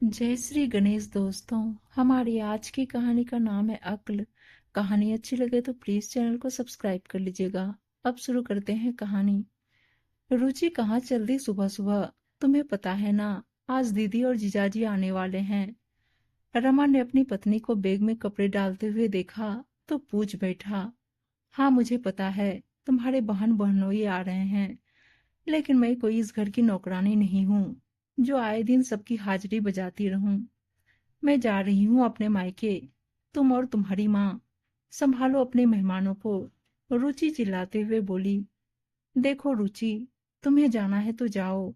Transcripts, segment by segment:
जय श्री गणेश दोस्तों। हमारी आज की कहानी का नाम है अक्ल। कहानी अच्छी लगे तो प्लीज चैनल को सब्सक्राइब कर लीजिएगा। अब शुरू करते हैं कहानी। रुचि कहाँ चल दी सुबह सुबह। तुम्हें पता है ना, आज दीदी और जीजाजी आने वाले हैं। रमा ने अपनी पत्नी को बैग में कपड़े डालते हुए देखा तो पूछ बैठा, हाँ मुझे पता है, तुम्हारे बहन बहनोई आ रहे हैं, लेकिन मैं कोई इस घर की नौकरानी नहीं हूँ जो आए दिन सबकी हाजिरी बजाती रहूं। मैं जा रही हूँ अपने मायके। तुम और तुम्हारी माँ संभालो अपने मेहमानों को। रुचि चिल्लाते हुए बोली, देखो रुचि, तुम्हें जाना है तो जाओ,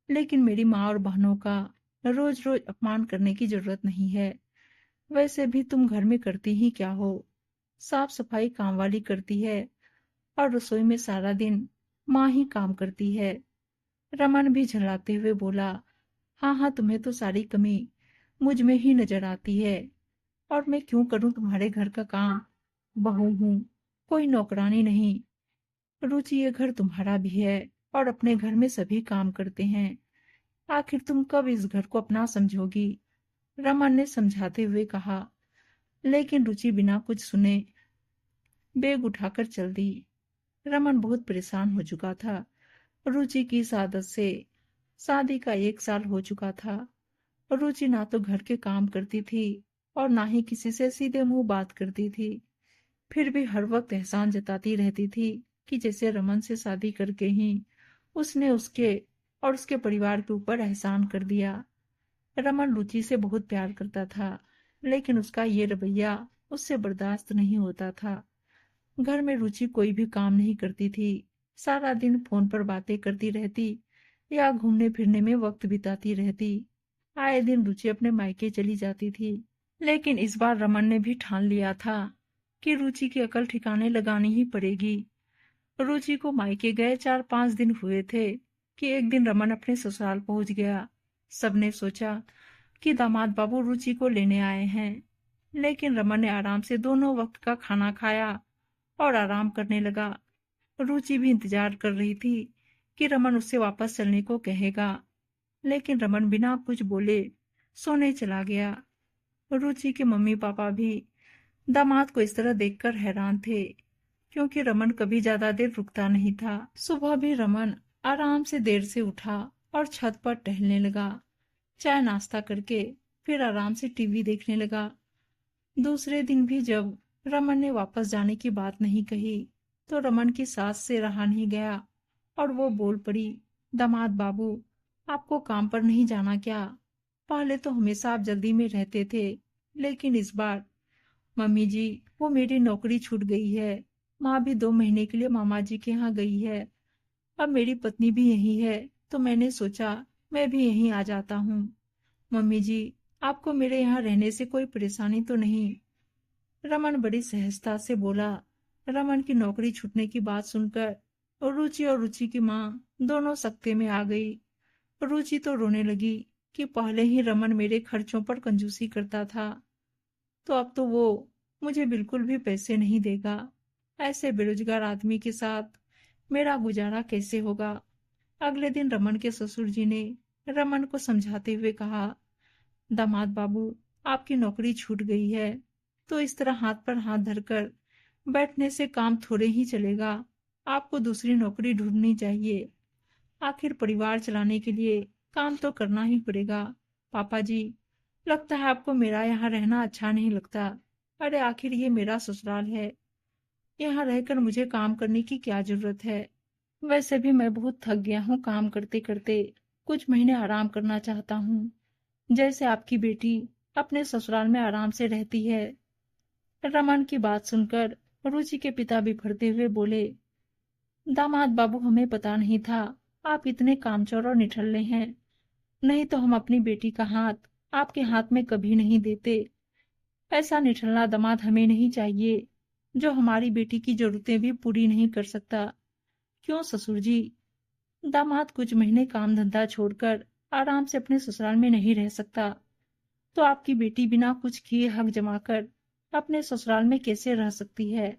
लेकिन मेरी माँ और बहनों का रोज रोज अपमान करने की जरूरत नहीं है। वैसे भी तुम घर में करती ही क्या हो? साफ सफाई काम वाली करती है और रसोई में सारा दिन माँ ही काम करती है। रमन भी झल्लाते हुए बोला, हाँ हाँ, तुम्हें तो सारी कमी मुझ में ही नजर आती है, और मैं क्यों करूं तुम्हारे घर का काम? बहू हूं, कोई नौकरानी नहीं। रुचि, ये घर तुम्हारा भी है और अपने घर में सभी काम करते हैं। आखिर तुम कब इस घर को अपना समझोगी? रमन ने समझाते हुए कहा। लेकिन रुचि बिना कुछ सुने बैग उठाकर चल दी। रमन बहुत परेशान हो चुका था। रुचि की इस आदत से शादी का 1 साल हो चुका था। रुचि ना तो घर के काम करती थी और ना ही किसी से सीधे मुंह बात करती थी। फिर भी हर वक्त एहसान जताती रहती थी कि जैसे रमन से शादी करके ही उसने उसके और उसके परिवार के ऊपर एहसान कर दिया। रमन रुचि से बहुत प्यार करता था, लेकिन उसका ये रवैया उससे बर्दाश्त नहीं होता था। घर में रुचि कोई भी काम नहीं करती थी। सारा दिन फोन पर बातें करती रहती या घूमने फिरने में वक्त बिताती रहती। आए दिन रुचि अपने मायके चली जाती थी, लेकिन इस बार रमन ने भी ठान लिया था कि रुचि की अकल ठिकाने लगानी ही पड़ेगी। रुचि को मायके गए 4-5 दिन हुए थे कि एक दिन रमन अपने ससुराल पहुंच गया। सबने सोचा कि दामाद बाबू रुचि को लेने आए हैं, लेकिन रमन ने आराम से दोनों वक्त का खाना खाया और आराम करने लगा। रुचि भी इंतजार कर रही थी कि रमन उससे वापस चलने को कहेगा, लेकिन रमन बिना कुछ बोले सोने चला गया। रुचि के मम्मी पापा भी दामाद को इस तरह देखकर हैरान थे, क्योंकि रमन कभी ज्यादा देर रुकता नहीं था। सुबह भी रमन आराम से देर से उठा और छत पर टहलने लगा। चाय नाश्ता करके फिर आराम से टीवी देखने लगा। दूसरे दिन भी जब रमन ने वापस जाने की बात नहीं कही तो रमन की सास से रहा नहीं गया और वो बोल पड़ी, दामाद बाबू, आपको काम पर नहीं जाना क्या? पहले तो हमेशा आप जल्दी में रहते थे, लेकिन इस बार। मम्मी जी, वो मेरी नौकरी छूट गई है। माँ भी 2 महीने के लिए मामा जी के यहाँ गई है। अब मेरी पत्नी भी यही है, तो मैंने सोचा मैं भी यहीं आ जाता हूँ। मम्मी जी, आपको मेरे यहाँ रहने से कोई परेशानी तो नहीं? रमन बड़ी सहजता से बोला। रमन की नौकरी छूटने की बात सुनकर रुचि और रुचि की माँ दोनों सकते में आ गई। रुचि तो रोने लगी कि पहले ही रमन मेरे खर्चों पर कंजूसी करता था, तो अब तो वो मुझे बिल्कुल भी पैसे नहीं देगा। ऐसे बेरोजगार आदमी के साथ मेरा गुजारा कैसे होगा? अगले दिन रमन के ससुर जी ने रमन को समझाते हुए कहा, दामाद बाबू, आपकी नौकरी छूट गई है, तो इस तरह हाथ पर हाथ धरकर बैठने से काम थोड़े ही चलेगा। आपको दूसरी नौकरी ढूंढनी चाहिए। आखिर परिवार चलाने के लिए काम तो करना ही पड़ेगा। पापा जी, लगता है आपको मेरा यहाँ रहना अच्छा नहीं लगता। अरे आखिर ये मेरा ससुराल है, यहाँ रहकर मुझे काम करने की क्या जरूरत है? वैसे भी मैं बहुत थक गया हूँ काम करते करते। कुछ महीने आराम करना चाहता हूँ, जैसे आपकी बेटी अपने ससुराल में आराम से रहती है। रमन की बात सुनकर रुचि के पिता बिफरते हुए बोले, दामाद बाबू, हमें पता नहीं था आप इतने कामचोर और निठल्ले हैं। नहीं तो हम अपनी बेटी का हाथ आपके हाथ में कभी नहीं देते। ऐसा निठल्ला दामाद हमें नहीं चाहिए, जो हमारी बेटी की जरूरतें भी पूरी नहीं कर सकता। क्यों ससुर जी? दामाद कुछ महीने काम धंधा छोड़कर आराम से अपने ससुराल में नहीं रह सकता, तो आपकी बेटी बिना कुछ किए हक जमाकर अपने ससुराल में कैसे रह सकती है?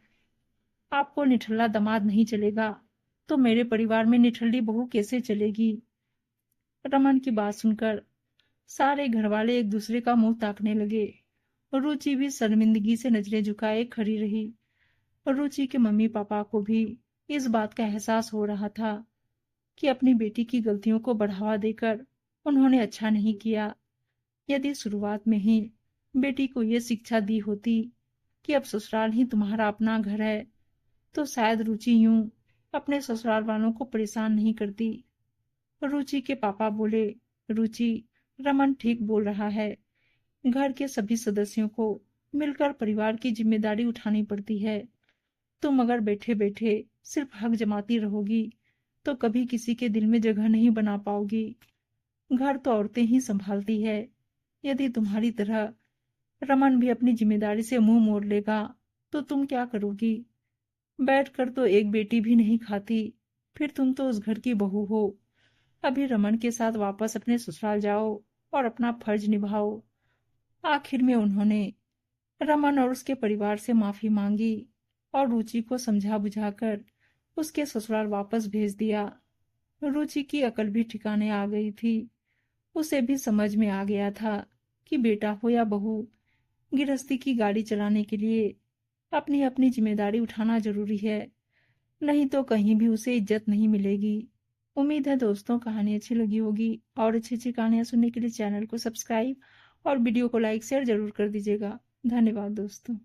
आपको निठल्ला दामाद नहीं चलेगा, तो मेरे परिवार में निठल्ली बहू कैसे चलेगी? रमन की बात सुनकर सारे घरवाले एक दूसरे का मुंह ताकने लगे। रुचि भी शर्मिंदगी से नजरें झुकाए खड़ी रही। रुचि के मम्मी पापा को भी इस बात का एहसास हो रहा था कि अपनी बेटी की गलतियों को बढ़ावा देकर उन्होंने अच्छा नहीं किया। यदि शुरुआत में ही बेटी को ये शिक्षा दी होती कि अब ससुराल ही तुम्हारा अपना घर है, तो शायद रुचि यूं अपने ससुराल वालों को परेशान नहीं करती। रुचि के पापा बोले, रुचि, रमन ठीक बोल रहा है। घर के सभी सदस्यों को मिलकर परिवार की जिम्मेदारी उठानी पड़ती है। तुम अगर बैठे बैठे सिर्फ हक जमाती रहोगी तो कभी किसी के दिल में जगह नहीं बना पाओगी। घर तो औरतें ही संभालती है। यदि तुम्हारी तरह रमन भी अपनी जिम्मेदारी से मुंह मोड़ लेगा तो तुम क्या करोगी? बैठकर तो एक बेटी भी नहीं खाती, फिर तुम तो उस घर की बहू हो। अभी रमन के साथ वापस अपने ससुराल जाओ और अपना फर्ज निभाओ। आखिर में उन्होंने रमन और उसके परिवार से माफी मांगी और रुचि को समझा बुझाकर उसके ससुराल वापस भेज दिया। रुचि की अकल भी ठिकाने आ गई थी। उसे भी समझ में आ गया था कि बेटा हो या बहू, गृहस्थी की गाड़ी चलाने के लिए अपनी अपनी जिम्मेदारी उठाना जरूरी है, नहीं तो कहीं भी उसे इज्जत नहीं मिलेगी। उम्मीद है दोस्तों कहानी अच्छी लगी होगी, और अच्छी अच्छी कहानियां सुनने के लिए चैनल को सब्सक्राइब और वीडियो को लाइक शेयर जरूर कर दीजिएगा। धन्यवाद दोस्तों।